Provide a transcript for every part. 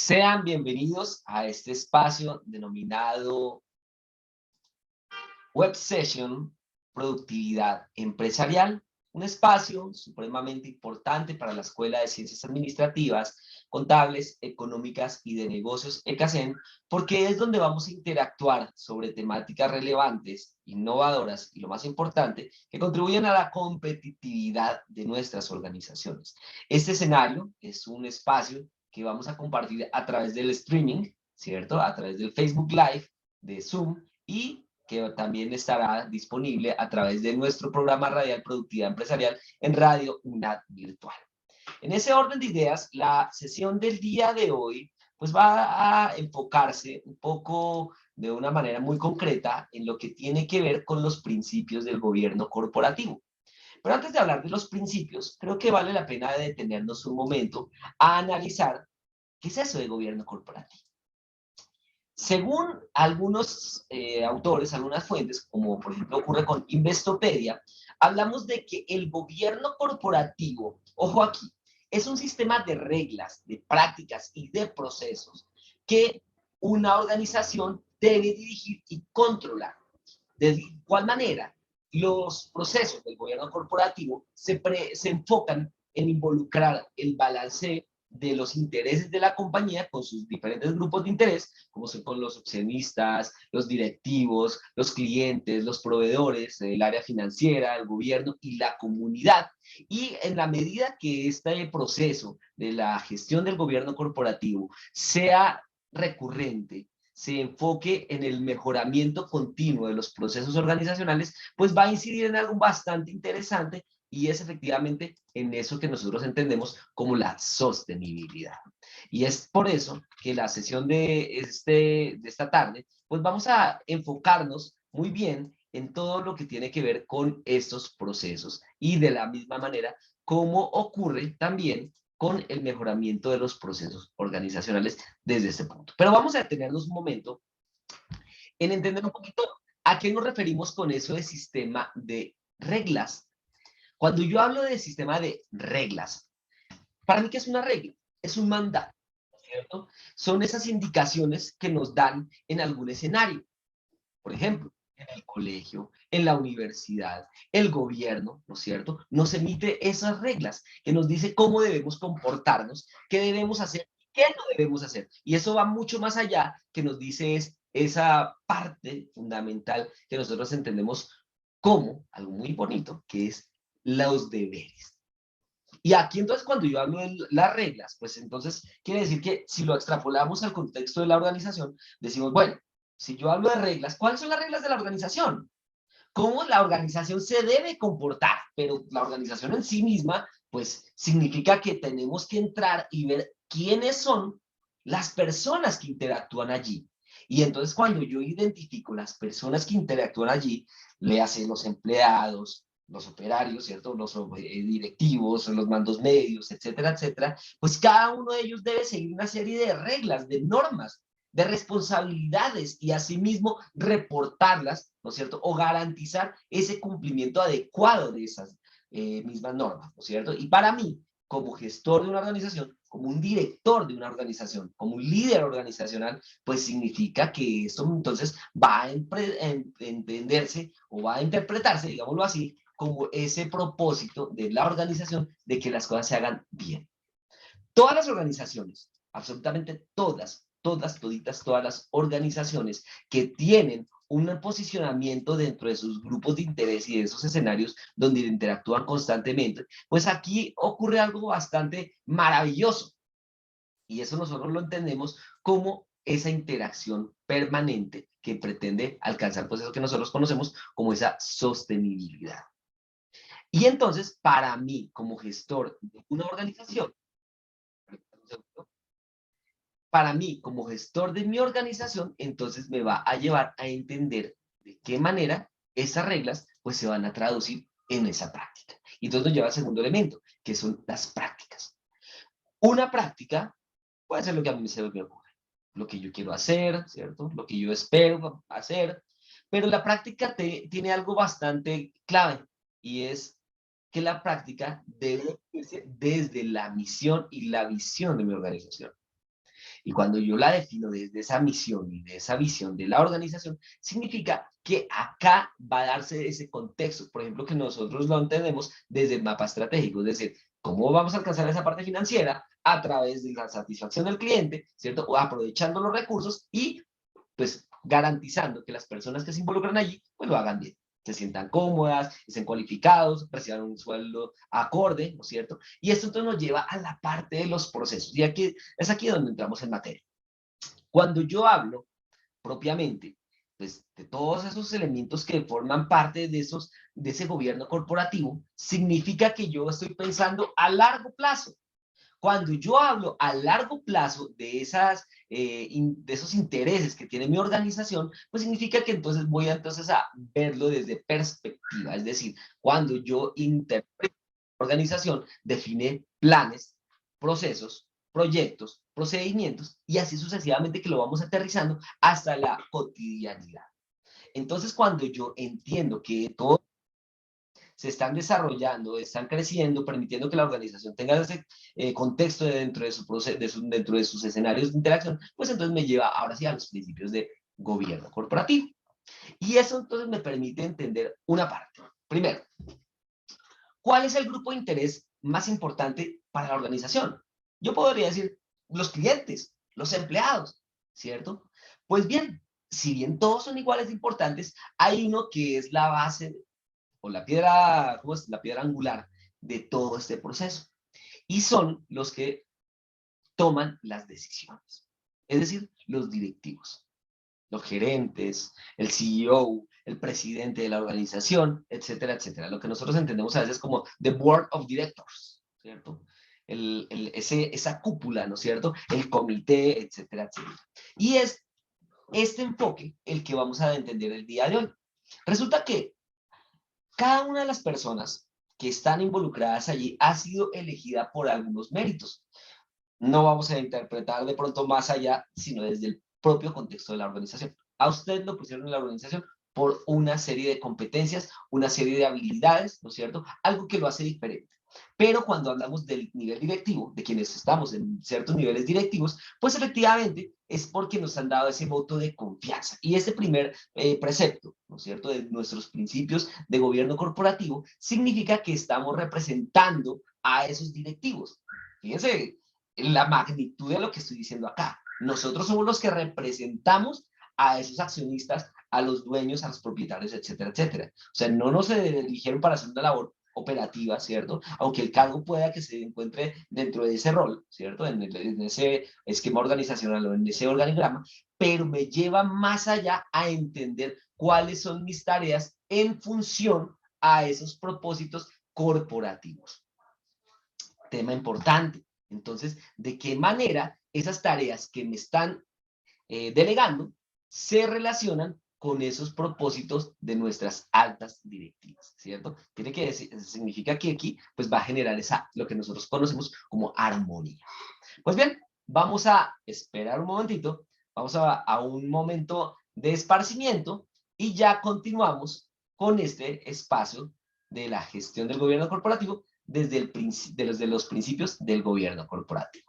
Sean bienvenidos a este espacio denominado Web Session Productividad Empresarial, un espacio supremamente importante para la Escuela de Ciencias Administrativas, Contables, Económicas y de Negocios ECACEN, porque es donde vamos a interactuar sobre temáticas relevantes, innovadoras y, lo más importante, que contribuyen a la competitividad de nuestras organizaciones. Este escenario es un espacio que vamos a compartir a través del streaming, ¿cierto? A través del Facebook Live, de Zoom y que también estará disponible a través de nuestro programa radial Productividad Empresarial en Radio UNAD Virtual. En ese orden de ideas, la sesión del día de hoy pues va a enfocarse un poco de una manera muy concreta en lo que tiene que ver con los principios del gobierno corporativo. Pero antes de hablar de los principios, creo que vale la pena detenernos un momento a analizar qué es eso de gobierno corporativo. Según algunos autores, algunas fuentes, como por ejemplo ocurre con Investopedia, hablamos de que el gobierno corporativo, ojo aquí, es un sistema de reglas, de prácticas y de procesos que una organización debe dirigir y controlar. De igual manera, los procesos del gobierno corporativo se enfocan en involucrar el balance de los intereses de la compañía con sus diferentes grupos de interés, como son con los accionistas, los directivos, los clientes, los proveedores, el área financiera, el gobierno y la comunidad. Y en la medida que este proceso de la gestión del gobierno corporativo sea recurrente, se enfoque en el mejoramiento continuo de los procesos organizacionales, pues va a incidir en algo bastante interesante y es efectivamente en eso que nosotros entendemos como la sostenibilidad. Y es por eso que la sesión de esta tarde, pues vamos a enfocarnos muy bien en todo lo que tiene que ver con estos procesos y de la misma manera cómo ocurre también con el mejoramiento de los procesos organizacionales desde este punto. Pero vamos a detenernos un momento en entender un poquito a qué nos referimos con eso de sistema de reglas. Cuando yo hablo de sistema de reglas, para mí, ¿qué es una regla? Es un mandato, ¿cierto? Son esas indicaciones que nos dan en algún escenario. Por ejemplo, en el colegio, en la universidad, el gobierno, ¿no es cierto? Nos emite esas reglas que nos dice cómo debemos comportarnos, qué debemos hacer, qué no debemos hacer. Y eso va mucho más allá que nos dice esa parte fundamental que nosotros entendemos como algo muy bonito, que es los deberes. Y aquí entonces cuando yo hablo de las reglas, pues entonces quiere decir que si lo extrapolamos al contexto de la organización, decimos, bueno, si yo hablo de reglas, ¿cuáles son las reglas de la organización? ¿Cómo la organización se debe comportar? Pero la organización en sí misma, pues significa que tenemos que entrar y ver quiénes son las personas que interactúan allí. Y entonces cuando yo identifico las personas que interactúan allí, le hacen los empleados, los operarios, ¿cierto? Los directivos, los mandos medios, etcétera, etcétera, pues cada uno de ellos debe seguir una serie de reglas, de normas, de responsabilidades y asimismo reportarlas, ¿no es cierto? O garantizar ese cumplimiento adecuado de esas mismas normas, ¿no es cierto? Y para mí, como gestor de una organización, como un director de una organización, como un líder organizacional, pues significa que esto entonces va a entenderse o va a interpretarse, digámoslo así, como ese propósito de la organización de que las cosas se hagan bien. Todas las organizaciones, absolutamente toditas, todas las organizaciones que tienen un posicionamiento dentro de sus grupos de interés y de esos escenarios donde interactúan constantemente, pues aquí ocurre algo bastante maravilloso. Y eso nosotros lo entendemos como esa interacción permanente que pretende alcanzar pues eso que nosotros conocemos como esa sostenibilidad. Y entonces, para mí, como gestor de una organización, para mí, como gestor de mi organización, entonces me va a llevar a entender de qué manera esas reglas pues se van a traducir en esa práctica. Y entonces nos lleva al segundo elemento, que son las prácticas. Una práctica puede ser lo que a mí se me ocurre, lo que yo quiero hacer, ¿cierto? Lo que yo espero hacer, pero la práctica tiene algo bastante clave y es que la práctica debe irse desde la misión y la visión de mi organización. Y cuando yo la defino desde esa misión y de esa visión de la organización, significa que acá va a darse ese contexto, por ejemplo, que nosotros lo entendemos desde el mapa estratégico, es decir, cómo vamos a alcanzar esa parte financiera a través de la satisfacción del cliente, ¿cierto? O aprovechando los recursos y pues garantizando que las personas que se involucran allí pues lo hagan bien, se sientan cómodas, estén cualificados, reciban un sueldo acorde, ¿no es cierto? Y esto entonces nos lleva a la parte de los procesos. Y aquí es aquí donde entramos en materia. Cuando yo hablo propiamente, pues de todos esos elementos que forman parte de ese gobierno corporativo, significa que yo estoy pensando a largo plazo. Cuando yo hablo a largo plazo de esos intereses que tiene mi organización, pues significa que entonces voy entonces a verlo desde perspectiva. Es decir, cuando yo interpreto la organización, define planes, procesos, proyectos, procedimientos y así sucesivamente que lo vamos aterrizando hasta la cotidianidad. Entonces, cuando yo entiendo que todo se están desarrollando, están creciendo, permitiendo que la organización tenga ese contexto dentro de, dentro de sus escenarios de interacción, pues entonces me lleva ahora sí a los principios de gobierno corporativo. Y eso entonces me permite entender una parte. Primero, ¿cuál es el grupo de interés más importante para la organización? Yo podría decir los clientes, los empleados, ¿cierto? Pues bien, si bien todos son iguales de importantes, hay uno que es la base o la piedra, ¿cómo es? La piedra angular de todo este proceso. Y son los que toman las decisiones. Es decir, los directivos, los gerentes, el CEO, el presidente de la organización, etcétera, etcétera. Lo que nosotros entendemos a veces como the board of directors, ¿cierto? Esa cúpula, ¿no es cierto? El comité, etcétera, etcétera. Y es este enfoque el que vamos a entender el día de hoy. Resulta que cada una de las personas que están involucradas allí ha sido elegida por algunos méritos. No vamos a interpretar de pronto más allá, sino desde el propio contexto de la organización. A usted lo pusieron en la organización por una serie de competencias, una serie de habilidades, ¿no es cierto? Algo que lo hace diferente. Pero cuando hablamos del nivel directivo, de quienes estamos en ciertos niveles directivos, pues efectivamente es porque nos han dado ese voto de confianza. Y ese primer precepto, ¿no es cierto?, de nuestros principios de gobierno corporativo, significa que estamos representando a esos directivos. Fíjense la magnitud de lo que estoy diciendo acá. Nosotros somos los que representamos a esos accionistas, a los dueños, a los propietarios, etcétera, etcétera. O sea, no nos eligieron para hacer una labor operativa, ¿cierto? Aunque el cargo pueda que se encuentre dentro de ese rol, ¿cierto? En ese esquema organizacional o en ese organigrama, pero me lleva más allá a entender cuáles son mis tareas en función a esos propósitos corporativos. Tema importante. Entonces, ¿de qué manera esas tareas que me están delegando se relacionan con esos propósitos de nuestras altas directivas, ¿cierto? Tiene que decir, significa que aquí pues va a generar lo que nosotros conocemos como armonía. Pues bien, vamos a esperar un momentito, vamos a un momento de esparcimiento y ya continuamos con este espacio de la gestión del gobierno corporativo desde de los principios del gobierno corporativo.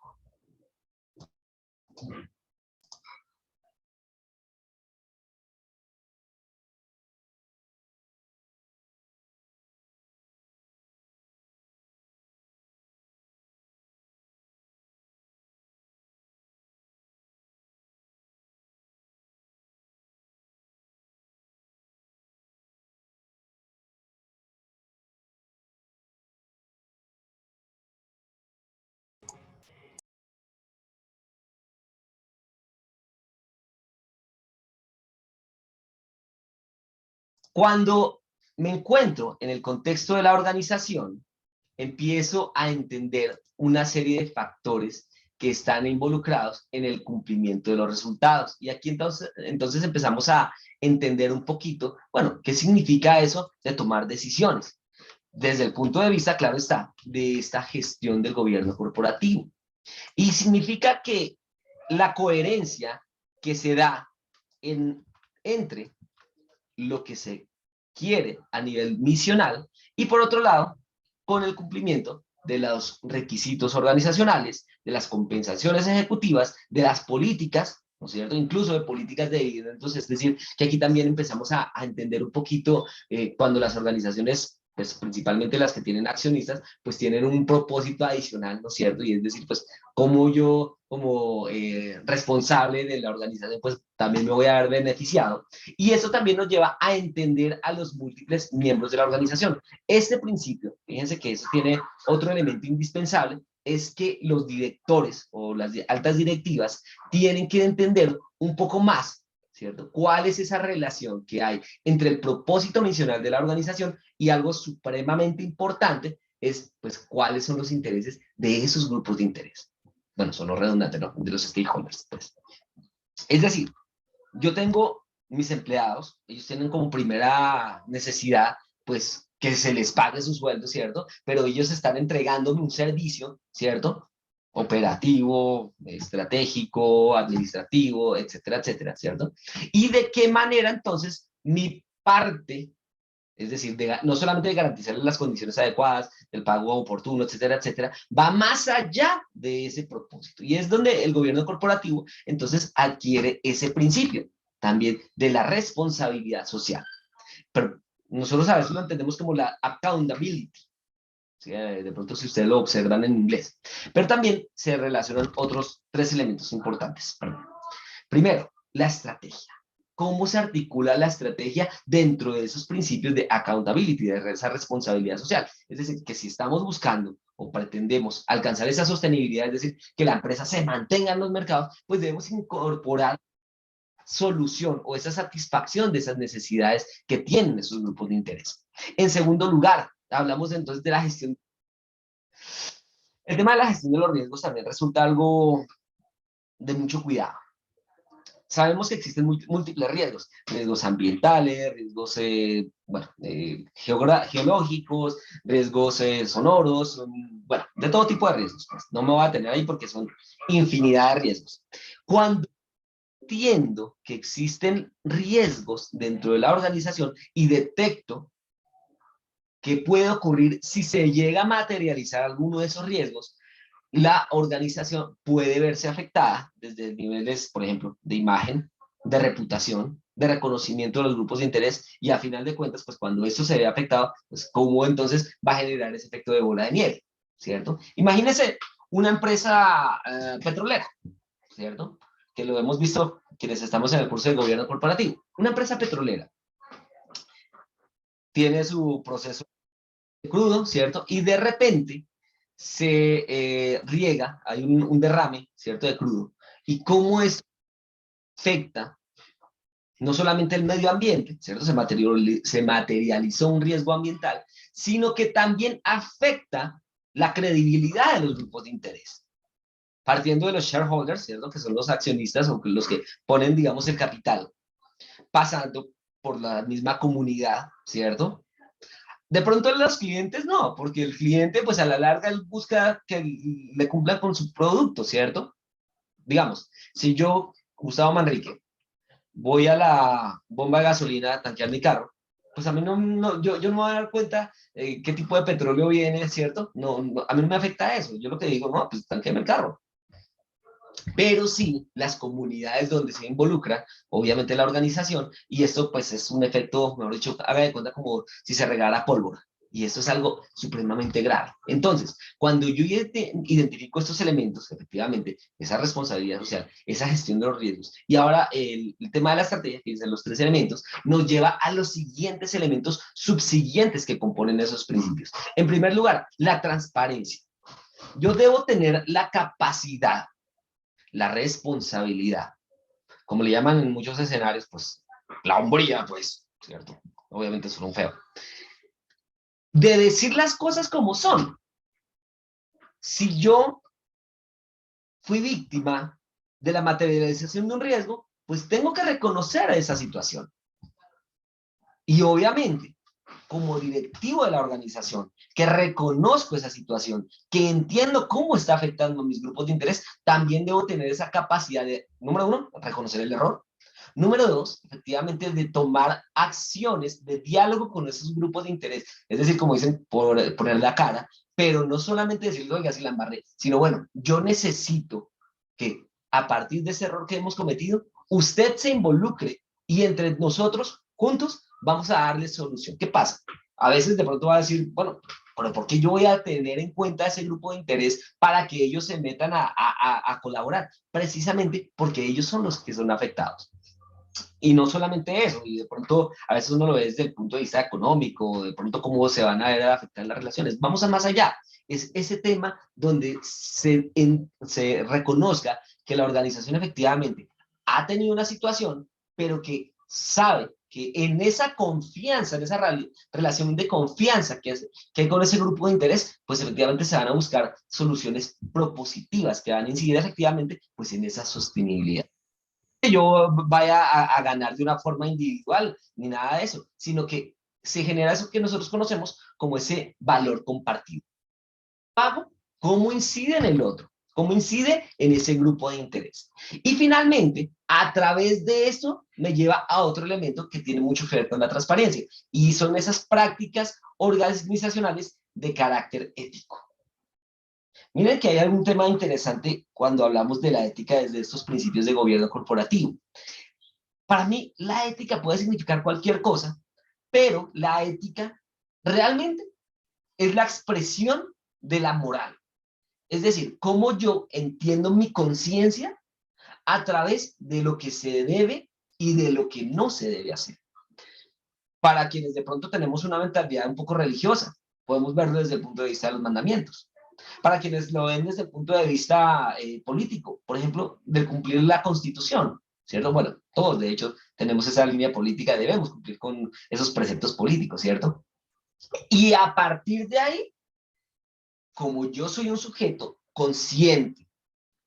Cuando me encuentro en el contexto de la organización, empiezo a entender una serie de factores que están involucrados en el cumplimiento de los resultados. Y aquí entonces empezamos a entender un poquito, bueno, qué significa eso de tomar decisiones. Desde el punto de vista, claro está, de esta gestión del gobierno corporativo. Y significa que la coherencia que se da entre lo que se quiere a nivel misional y por otro lado, con el cumplimiento de los requisitos organizacionales, de las compensaciones ejecutivas, de las políticas, ¿no es cierto? Incluso de políticas de dividendos, es decir, que aquí también empezamos a entender un poquito cuando las organizaciones, pues principalmente las que tienen accionistas, pues tienen un propósito adicional, ¿no es cierto? Y es decir, pues como yo, como responsable de la organización, pues también me voy a ver beneficiado. Y eso también nos lleva a entender a los múltiples miembros de la organización. Este principio, fíjense que eso tiene otro elemento indispensable, es que los directores o las altas directivas tienen que entender un poco más, ¿cierto? ¿Cuál es esa relación que hay entre el propósito misional de la organización y algo supremamente importante es, pues, cuáles son los intereses de esos grupos de interés? Bueno, son los redundantes, ¿no? De los stakeholders, pues. Es decir, yo tengo mis empleados, ellos tienen como primera necesidad, pues, que se les pague su sueldo, ¿cierto? Pero ellos están entregándome un servicio, ¿cierto? Operativo, estratégico, administrativo, etcétera, etcétera, ¿cierto? Y de qué manera entonces mi parte, es decir, no solamente de garantizarles las condiciones adecuadas, el pago oportuno, etcétera, etcétera, va más allá de ese propósito. Y es donde el gobierno corporativo entonces adquiere ese principio también de la responsabilidad social. Pero nosotros a veces lo entendemos como la accountability. ¿Sí? De pronto si ustedes lo observan en inglés. Pero también se relacionan otros tres elementos importantes. Primero, la estrategia. ¿Cómo se articula la estrategia dentro de esos principios de accountability, de esa responsabilidad social? Es decir, que si estamos buscando o pretendemos alcanzar esa sostenibilidad, es decir, que la empresa se mantenga en los mercados, pues debemos incorporar solución o esa satisfacción de esas necesidades que tienen esos grupos de interés. En segundo lugar, hablamos entonces de la gestión. El tema de la gestión de los riesgos también resulta algo de mucho cuidado. Sabemos que existen múltiples riesgos, riesgos ambientales, riesgos bueno, geológicos, riesgos sonoros, bueno, de todo tipo de riesgos. Pues. No me voy a tener ahí porque son infinidad de riesgos. Cuando entiendo que existen riesgos dentro de la organización y detecto que puede ocurrir si se llega a materializar alguno de esos riesgos, la organización puede verse afectada desde niveles, por ejemplo, de imagen, de reputación, de reconocimiento de los grupos de interés y a final de cuentas, pues cuando esto se ve afectado, pues cómo entonces va a generar ese efecto de bola de nieve, ¿cierto? Imagínense una empresa petrolera, ¿cierto? Que lo hemos visto quienes estamos en el curso de gobierno corporativo. Una empresa petrolera tiene su proceso crudo, ¿cierto? Y de repente se riega, hay un derrame, ¿cierto? De crudo. Y cómo eso afecta no solamente el medio ambiente, ¿cierto? Se materializó un riesgo ambiental, sino que también afecta la credibilidad de los grupos de interés. Partiendo de los shareholders, ¿cierto? Que son los accionistas o los que ponen, digamos, el capital. Pasando por la misma comunidad, ¿cierto? De pronto los clientes no, porque el cliente pues a la larga él busca que le cumplan con su producto, ¿cierto? Digamos, si yo, Gustavo Manrique, voy a la bomba de gasolina a tanquear mi carro, pues a mí yo no me voy a dar cuenta qué tipo de petróleo viene, ¿cierto? A mí no me afecta eso. Yo lo que digo, no, pues tanqueame el carro. Pero sí las comunidades donde se involucra, obviamente la organización, y esto pues es un efecto, mejor dicho, haga de cuenta como si se regara pólvora. Y esto es algo supremamente grave. Entonces, cuando yo identifico estos elementos, efectivamente, esa responsabilidad social, esa gestión de los riesgos, y ahora el tema de la estrategia, que dicen los tres elementos, nos lleva a los siguientes elementos subsiguientes que componen esos principios. En primer lugar, la transparencia. Yo debo tener la capacidad, la responsabilidad, como le llaman en muchos escenarios, pues la hombría, pues, ¿cierto? Obviamente es un feo. De decir las cosas como son. Si yo fui víctima de la materialización de un riesgo, pues tengo que reconocer esa situación. Y obviamente, como directivo de la organización, que reconozco esa situación, que entiendo cómo está afectando a mis grupos de interés, también debo tener esa capacidad de, número uno, reconocer el error. Número dos, efectivamente, de tomar acciones de diálogo con esos grupos de interés. Es decir, como dicen, poner la cara, pero no solamente decirle, oiga, si la embarré, sino bueno, yo necesito que a partir de ese error que hemos cometido, usted se involucre y entre nosotros, juntos, vamos a darle solución. ¿Qué pasa? A veces de pronto va a decir, bueno, pero ¿por qué yo voy a tener en cuenta ese grupo de interés para que ellos se metan a colaborar? Precisamente porque ellos son los que son afectados. Y no solamente eso, y de pronto a veces uno lo ve desde el punto de vista económico, de pronto cómo se van a ver afectar las relaciones. Vamos a más allá. Es ese tema donde se reconozca que la organización efectivamente ha tenido una situación, pero que sabe que en esa confianza, en esa relación de confianza que hay con ese grupo de interés, pues efectivamente se van a buscar soluciones propositivas que van a incidir efectivamente pues en esa sostenibilidad que yo vaya ganar de una forma individual, ni nada de eso, sino que se genera eso que nosotros conocemos como ese valor compartido. Pago, ¿cómo incide en el otro? ¿Cómo incide en ese grupo de interés? Y finalmente, a través de esto, me lleva a otro elemento que tiene mucho que ver con la transparencia, y son esas prácticas organizacionales de carácter ético. Miren que hay algún tema interesante cuando hablamos de la ética desde estos principios de gobierno corporativo. Para mí, la ética puede significar cualquier cosa, pero la ética realmente es la expresión de la moral. Es decir, cómo yo entiendo mi conciencia a través de lo que se debe y de lo que no se debe hacer. Para quienes de pronto tenemos una mentalidad un poco religiosa, podemos verlo desde el punto de vista de los mandamientos. Para quienes lo ven desde el punto de vista político, por ejemplo, de cumplir la Constitución, ¿cierto? Bueno, todos de hecho tenemos esa línea política, debemos cumplir con esos preceptos políticos, ¿cierto? Y a partir de ahí, como yo soy un sujeto consciente,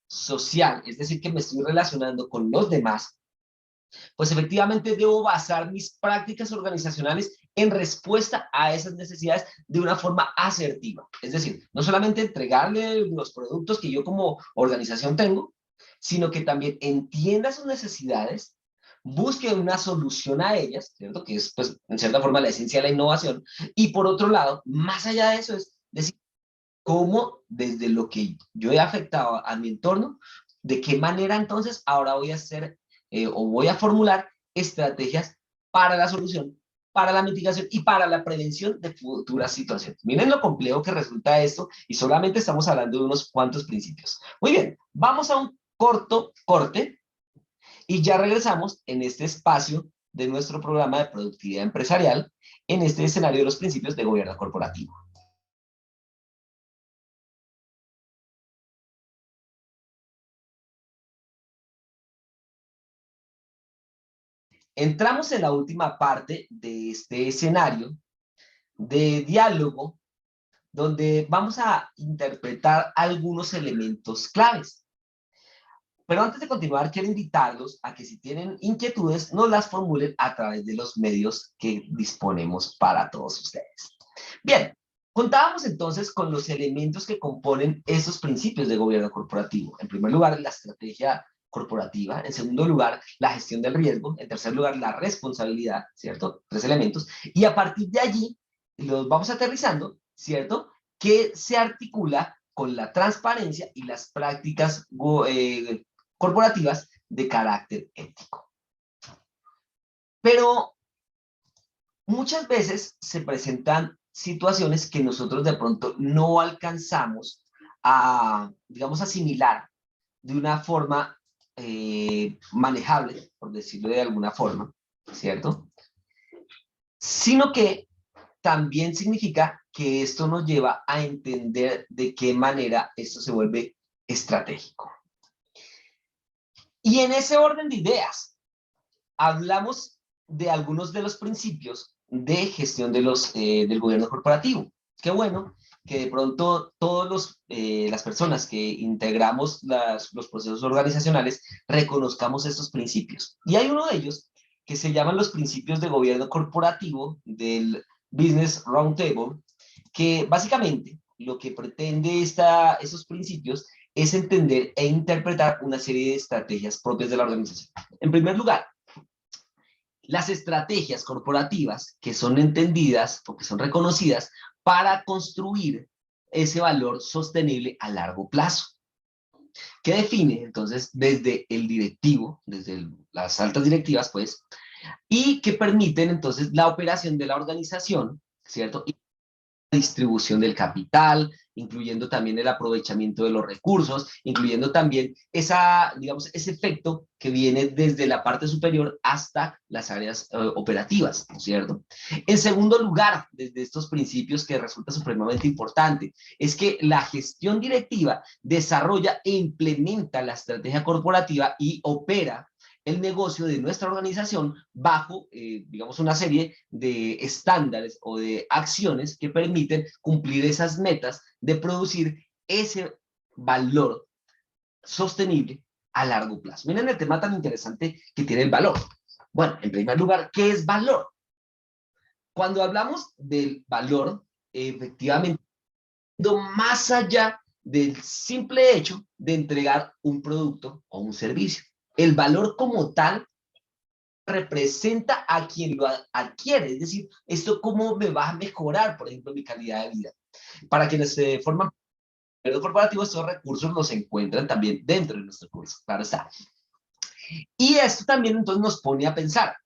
social, es decir, que me estoy relacionando con los demás, pues efectivamente debo basar mis prácticas organizacionales en respuesta a esas necesidades de una forma asertiva. Es decir, no solamente entregarle los productos que yo como organización tengo, sino que también entienda sus necesidades, busque una solución a ellas, ¿cierto? Que es, pues, en cierta forma la esencia de la innovación. Y por otro lado, más allá de eso, es decir, cómo desde lo que yo he afectado a mi entorno, de qué manera entonces ahora voy a hacer o voy a formular estrategias para la solución, para la mitigación y para la prevención de futuras situaciones. Miren lo complejo que resulta esto y solamente estamos hablando de unos cuantos principios. Muy bien, vamos a un corto corte y ya regresamos en este espacio de nuestro programa de productividad empresarial en este escenario de los principios de gobierno corporativo. Entramos en la última parte de este escenario de diálogo, donde vamos a interpretar algunos elementos claves. Pero antes de continuar, quiero invitarlos a que si tienen inquietudes, nos las formulen a través de los medios que disponemos para todos ustedes. Bien, contábamos entonces con los elementos que componen esos principios de gobierno corporativo. En primer lugar, la estrategia corporativa. En segundo lugar, la gestión del riesgo. En tercer lugar, la responsabilidad, ¿cierto? Tres elementos. Y a partir de allí, los vamos aterrizando, ¿cierto? Que se articula con la transparencia y las prácticas corporativas de carácter ético. Pero muchas veces se presentan situaciones que nosotros de pronto no alcanzamos a, digamos, asimilar de una forma manejable, por decirlo de alguna forma, ¿cierto? Sino que también significa que esto nos lleva a entender de qué manera esto se vuelve estratégico. Y en ese orden de ideas, hablamos de algunos de los principios de gestión de del gobierno corporativo. Qué bueno que de pronto todas las personas que integramos los procesos organizacionales reconozcamos estos principios. Y hay uno de ellos que se llaman los principios de gobierno corporativo del Business Roundtable, que básicamente lo que pretende esos principios es entender e interpretar una serie de estrategias propias de la organización. En primer lugar, las estrategias corporativas que son entendidas o que son reconocidas para construir ese valor sostenible a largo plazo, que define entonces desde el directivo, desde las altas directivas, pues, y que permiten entonces la operación de la organización, ¿cierto? Distribución del capital, incluyendo también el aprovechamiento de los recursos, incluyendo también esa, digamos, ese efecto que viene desde la parte superior hasta las áreas operativas, ¿no es cierto? En segundo lugar, desde estos principios que resulta supremamente importante, es que la gestión directiva desarrolla e implementa la estrategia corporativa y opera el negocio de nuestra organización bajo, digamos, una serie de estándares o de acciones que permiten cumplir esas metas de producir ese valor sostenible a largo plazo. Miren el tema tan interesante que tiene el valor. Bueno, en primer lugar, ¿qué es valor? Cuando hablamos del valor, efectivamente, más allá del simple hecho de entregar un producto o un servicio. El valor como tal representa a quien lo adquiere, es decir, esto cómo me va a mejorar, por ejemplo, mi calidad de vida. Para quienes se forman en el corporativo, estos recursos los encuentran también dentro de nuestro curso, claro está. Y esto también entonces nos pone a pensar,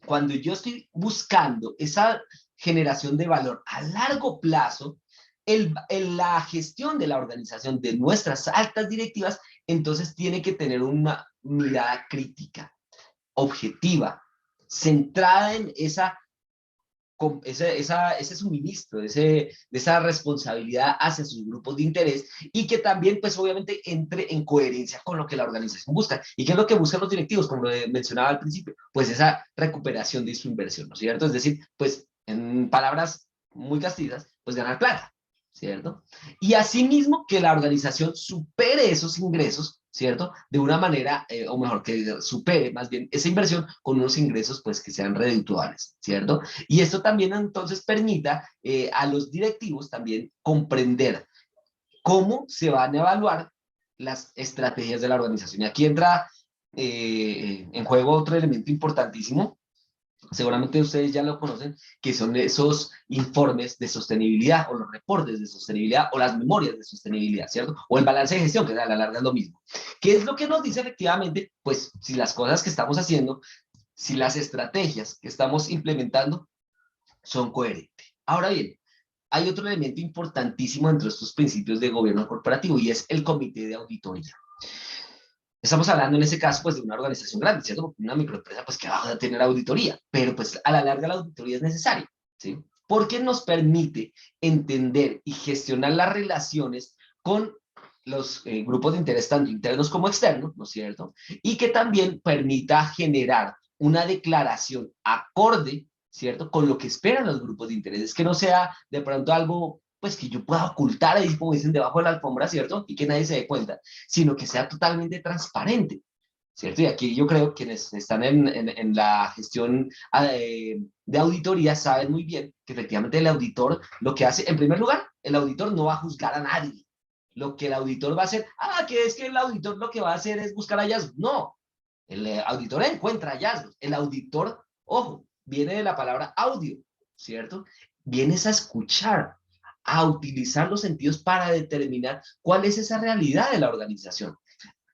cuando yo estoy buscando esa generación de valor a largo plazo, la gestión de la organización de nuestras altas directivas, entonces tiene que tener una mirada crítica, objetiva, centrada en ese suministro, de esa responsabilidad hacia sus grupos de interés y que también, pues obviamente, entre en coherencia con lo que la organización busca. ¿Y qué es lo que buscan los directivos? Como lo mencionaba al principio, pues esa recuperación de su inversión, ¿no es cierto? Es decir, pues en palabras muy castizas, pues ganar plata, ¿cierto? Y asimismo que la organización supere esos ingresos, ¿cierto? De una manera, o mejor, que supere más bien esa inversión con unos ingresos, pues, que sean redituables, ¿cierto? Y esto también entonces permita a los directivos también comprender cómo se van a evaluar las estrategias de la organización. Y aquí entra en juego otro elemento importantísimo, seguramente ustedes ya lo conocen, que son esos informes de sostenibilidad o los reportes de sostenibilidad o las memorias de sostenibilidad, ¿cierto? O el balance de gestión, que a la larga es lo mismo. ¿Qué es lo que nos dice efectivamente? Pues si las cosas que estamos haciendo, si las estrategias que estamos implementando son coherentes. Ahora bien, hay otro elemento importantísimo dentro de estos principios de gobierno corporativo y es el comité de auditoría. Estamos hablando en ese caso pues de una organización grande, ¿cierto? Porque una microempresa pues que va a tener auditoría, pero pues a la larga la auditoría es necesaria, ¿sí? Porque nos permite entender y gestionar las relaciones con los grupos de interés tanto internos como externos, ¿no es cierto? Y que también permita generar una declaración acorde, ¿cierto? Con lo que esperan los grupos de interés, es que no sea de pronto algo pues que yo pueda ocultar ahí, como dicen, debajo de la alfombra, ¿cierto? Y que nadie se dé cuenta, sino que sea totalmente transparente, ¿cierto? Y aquí yo creo que quienes están en la gestión de auditoría saben muy bien que efectivamente el auditor lo que hace, en primer lugar, el auditor no va a juzgar a nadie. Lo que el auditor va a hacer, que es que el auditor lo que va a hacer es buscar hallazgos. No, el auditor encuentra hallazgos. El auditor, ojo, viene de la palabra audio, ¿cierto? Vienes a escuchar, a utilizar los sentidos para determinar cuál es esa realidad de la organización,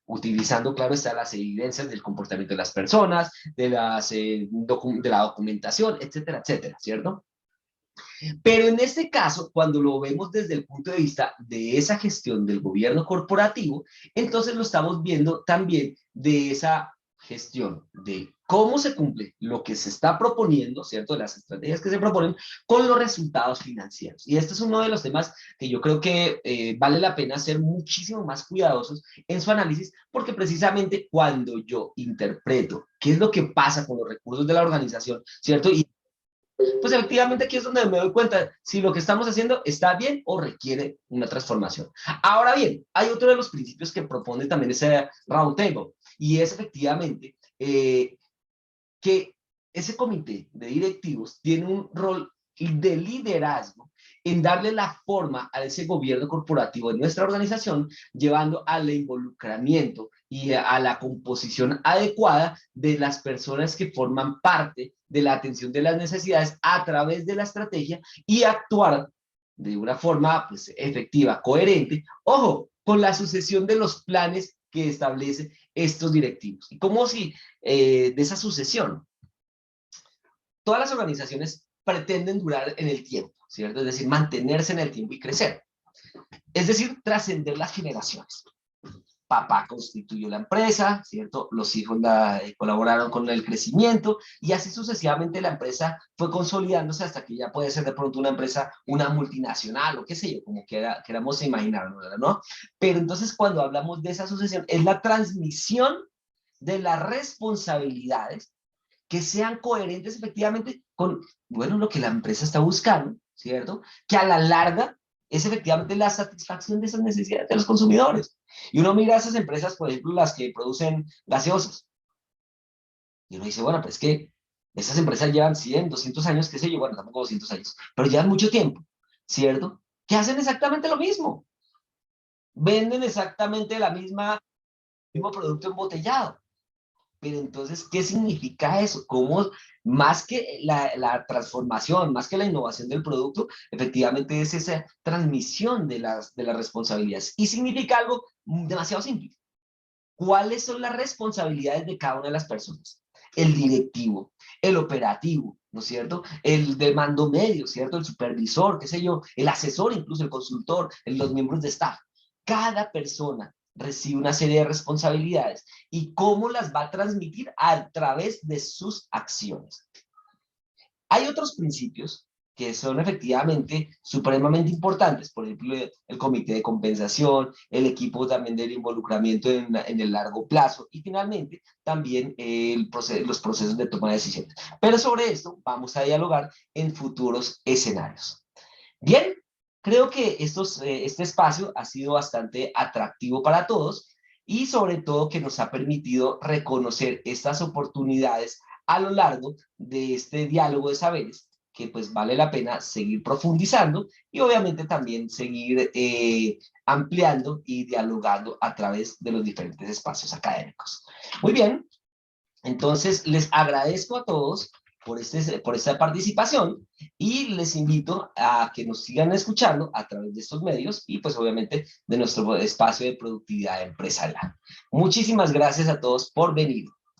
utilizando, claro está, las evidencias del comportamiento de las personas, de la documentación, etcétera, etcétera, ¿cierto? Pero en este caso, cuando lo vemos desde el punto de vista de esa gestión del gobierno corporativo, entonces lo estamos viendo también de esa gestión de cómo se cumple lo que se está proponiendo, ¿cierto? Las estrategias que se proponen con los resultados financieros. Y este es uno de los temas que yo creo que vale la pena ser muchísimo más cuidadosos en su análisis, porque precisamente cuando yo interpreto qué es lo que pasa con los recursos de la organización, ¿cierto? Y pues efectivamente aquí es donde me doy cuenta si lo que estamos haciendo está bien o requiere una transformación. Ahora bien, hay otro de los principios que propone también ese round table y es efectivamente que ese comité de directivos tiene un rol de liderazgo en darle la forma a ese gobierno corporativo de nuestra organización, llevando al involucramiento y a la composición adecuada de las personas que forman parte de la atención de las necesidades a través de la estrategia y actuar de una forma pues, efectiva, coherente, ojo, con la sucesión de los planes que establecen estos directivos. Y como si de esa sucesión, todas las organizaciones pretenden durar en el tiempo, ¿cierto? Es decir, mantenerse en el tiempo y crecer. Es decir, trascender las generaciones. Papá constituyó la empresa, ¿cierto? Los hijos colaboraron con el crecimiento y así sucesivamente la empresa fue consolidándose hasta que ya puede ser de pronto una empresa, una multinacional o qué sé yo, como queramos imaginarlo, ¿no? Pero entonces cuando hablamos de esa sucesión es la transmisión de las responsabilidades que sean coherentes efectivamente con, bueno, lo que la empresa está buscando, ¿cierto? Que a la larga es efectivamente la satisfacción de esas necesidades de los consumidores. Y uno mira a esas empresas, por ejemplo, las que producen gaseosas, y uno dice, bueno, pues es que esas empresas llevan 100, 200 años, qué sé yo, bueno, tampoco 200 años, pero llevan mucho tiempo, ¿cierto? Que hacen exactamente lo mismo. Venden exactamente mismo producto embotellado. Pero entonces, ¿qué significa eso? ¿Cómo, más que la transformación, más que la innovación del producto, efectivamente es esa transmisión de las responsabilidades? Y significa algo demasiado simple. ¿Cuáles son las responsabilidades de cada una de las personas? El directivo, el operativo, ¿no es cierto? El de mando medio, ¿cierto? El supervisor, qué sé yo, el asesor, incluso el consultor, los miembros de staff. Cada persona recibe una serie de responsabilidades y cómo las va a transmitir a través de sus acciones. Hay otros principios que son efectivamente supremamente importantes, por ejemplo, el comité de compensación, el equipo también del involucramiento en el largo plazo y finalmente también los procesos de toma de decisiones. Pero sobre esto vamos a dialogar en futuros escenarios. Bien, creo que este espacio ha sido bastante atractivo para todos y sobre todo que nos ha permitido reconocer estas oportunidades a lo largo de este diálogo de saberes que pues vale la pena seguir profundizando y obviamente también seguir ampliando y dialogando a través de los diferentes espacios académicos. Muy bien, entonces les agradezco a todos por esta participación y les invito a que nos sigan escuchando a través de estos medios y pues obviamente de nuestro espacio de productividad empresarial. Muchísimas gracias a todos por venir.